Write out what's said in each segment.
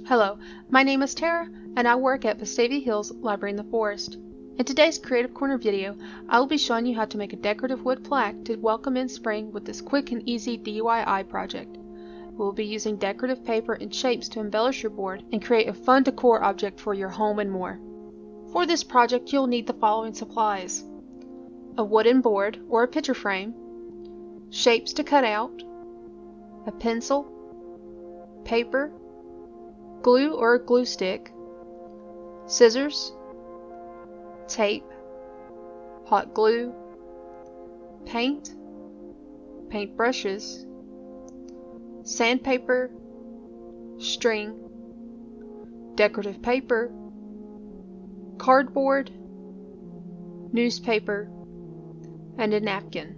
Hello, my name is Tara, and I work at Vestavia Hills Library in the Forest. In today's Creative Corner video, I will be showing you how to make a decorative wood plaque to welcome in spring with this quick and easy DIY project. We will be using decorative paper and shapes to embellish your board and create a fun decor object for your home and more. For this project, you'll need the following supplies: a wooden board or a picture frame, shapes to cut out, a pencil, paper, glue or a glue stick, scissors, tape, hot glue, paint, paint brushes, sandpaper, string, decorative paper, cardboard, newspaper, and a napkin.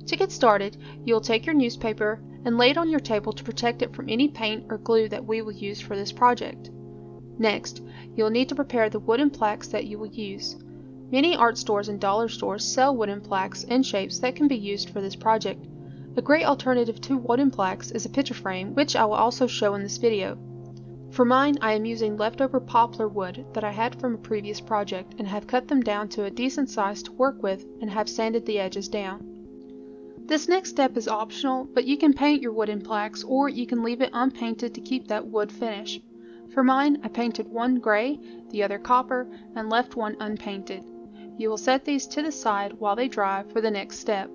To get started, you'll take your newspaper and lay it on your table to protect it from any paint or glue that we will use for this project. Next, you'll need to prepare the wooden plaques that you will use. Many art stores and dollar stores sell wooden plaques and shapes that can be used for this project. A great alternative to wooden plaques is a picture frame, which I will also show in this video. For mine, I am using leftover poplar wood that I had from a previous project and have cut them down to a decent size to work with and have sanded the edges down. This next step is optional, but you can paint your wooden plaques or you can leave it unpainted to keep that wood finish. For mine, I painted one gray, the other copper, and left one unpainted. You will set these to the side while they dry for the next step.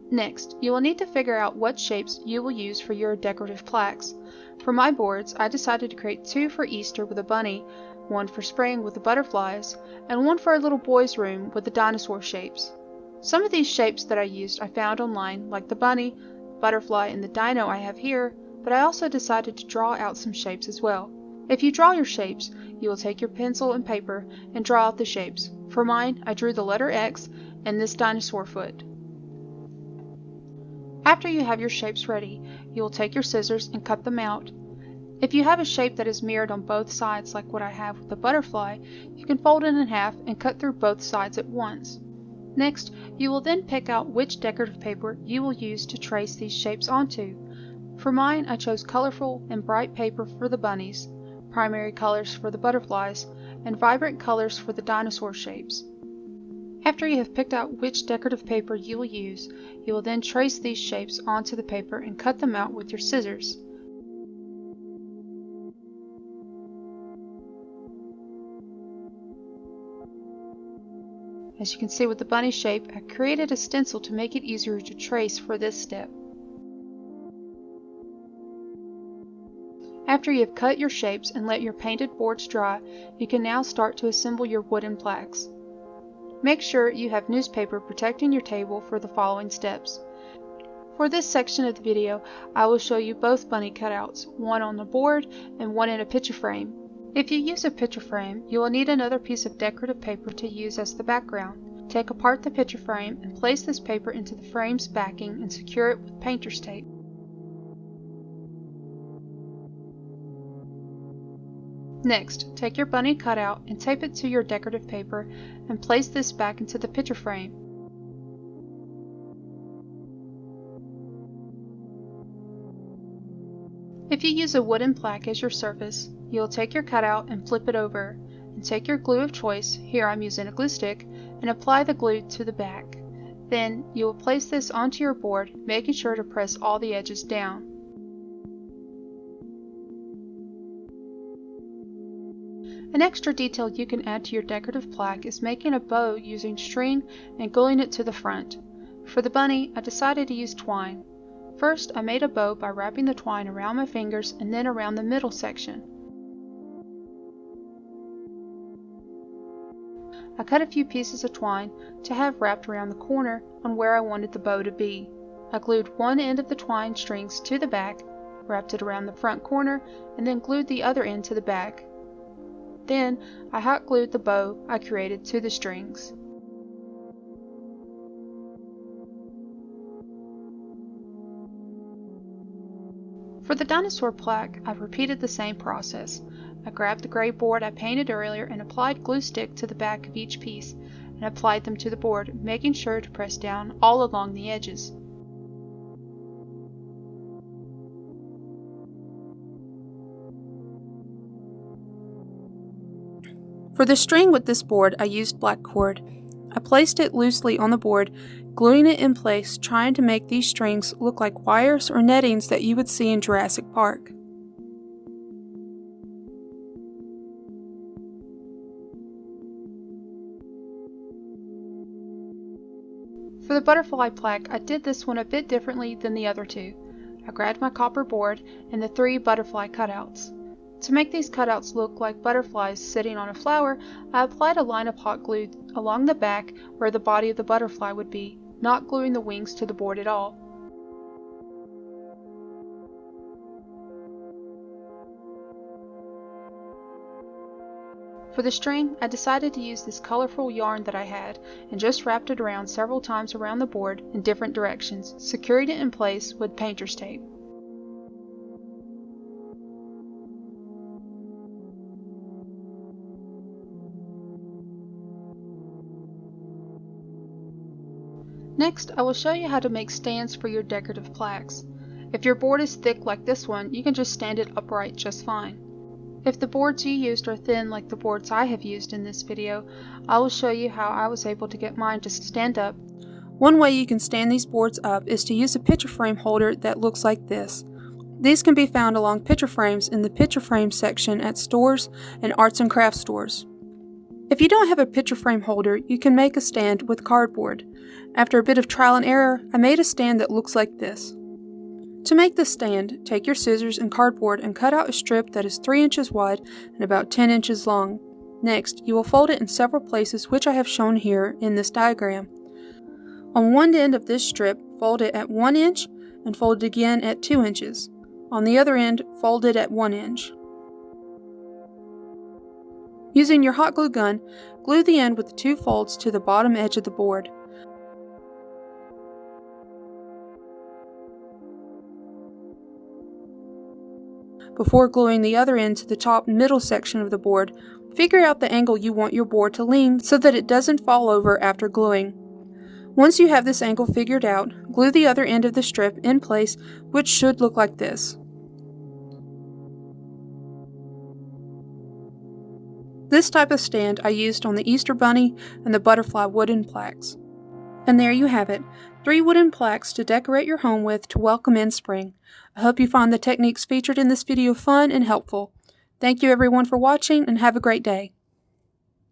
Next, you will need to figure out what shapes you will use for your decorative plaques. For my boards, I decided to create two for Easter with a bunny, one for spring with the butterflies, and one for a little boy's room with the dinosaur shapes. Some of these shapes that I used I found online, like the bunny, butterfly, and the dino I have here, but I also decided to draw out some shapes as well. If you draw your shapes, you will take your pencil and paper and draw out the shapes. For mine, I drew the letter X and this dinosaur foot. After you have your shapes ready, you will take your scissors and cut them out. If you have a shape that is mirrored on both sides like what I have with the butterfly, you can fold it in half and cut through both sides at once. Next, you will then pick out which decorative paper you will use to trace these shapes onto. For mine, I chose colorful and bright paper for the bunnies, primary colors for the butterflies, and vibrant colors for the dinosaur shapes. After you have picked out which decorative paper you will use, you will then trace these shapes onto the paper and cut them out with your scissors. As you can see with the bunny shape, I created a stencil to make it easier to trace for this step. After you have cut your shapes and let your painted boards dry, you can now start to assemble your wooden plaques. Make sure you have newspaper protecting your table for the following steps. For this section of the video, I will show you both bunny cutouts, one on the board and one in a picture frame. If you use a picture frame, you will need another piece of decorative paper to use as the background. Take apart the picture frame and place this paper into the frame's backing and secure it with painter's tape. Next, take your bunny cutout and tape it to your decorative paper and place this back into the picture frame. If you use a wooden plaque as your surface, you'll take your cutout and flip it over, and take your glue of choice, here I'm using a glue stick, and apply the glue to the back. Then you will place this onto your board, making sure to press all the edges down. An extra detail you can add to your decorative plaque is making a bow using string and gluing it to the front. For the bunny, I decided to use twine. First, I made a bow by wrapping the twine around my fingers and then around the middle section. I cut a few pieces of twine to have wrapped around the corner on where I wanted the bow to be. I glued one end of the twine strings to the back, wrapped it around the front corner, and then glued the other end to the back. Then, I hot glued the bow I created to the strings. For the dinosaur plaque, I've repeated the same process. I grabbed the gray board I painted earlier and applied glue stick to the back of each piece and applied them to the board, making sure to press down all along the edges. For the string with this board, I used black cord. I placed it loosely on the board, gluing it in place, trying to make these strings look like wires or nettings that you would see in Jurassic Park. For the butterfly plaque, I did this one a bit differently than the other two. I grabbed my copper board and the 3 butterfly cutouts. To make these cutouts look like butterflies sitting on a flower, I applied a line of hot glue along the back where the body of the butterfly would be, not gluing the wings to the board at all. For the string, I decided to use this colorful yarn that I had and just wrapped it around several times around the board in different directions, securing it in place with painter's tape. Next, I will show you how to make stands for your decorative plaques. If your board is thick like this one, you can just stand it upright just fine. If the boards you used are thin like the boards I have used in this video, I will show you how I was able to get mine to stand up. One way you can stand these boards up is to use a picture frame holder that looks like this. These can be found along picture frames in the picture frame section at stores and arts and crafts stores. If you don't have a picture frame holder, you can make a stand with cardboard. After a bit of trial and error, I made a stand that looks like this. To make the stand, take your scissors and cardboard and cut out a strip that is 3 inches wide and about 10 inches long. Next, you will fold it in several places, which I have shown here in this diagram. On one end of this strip, fold it at 1 inch and fold it again at 2 inches. On the other end, fold it at 1 inch. Using your hot glue gun, glue the end with the 2 folds to the bottom edge of the board. Before gluing the other end to the top middle section of the board, figure out the angle you want your board to lean so that it doesn't fall over after gluing. Once you have this angle figured out, glue the other end of the strip in place, which should look like this. This type of stand I used on the Easter Bunny and the butterfly wooden plaques. And there you have it, 3 wooden plaques to decorate your home with to welcome in spring. I hope you find the techniques featured in this video fun and helpful. Thank you everyone for watching and have a great day.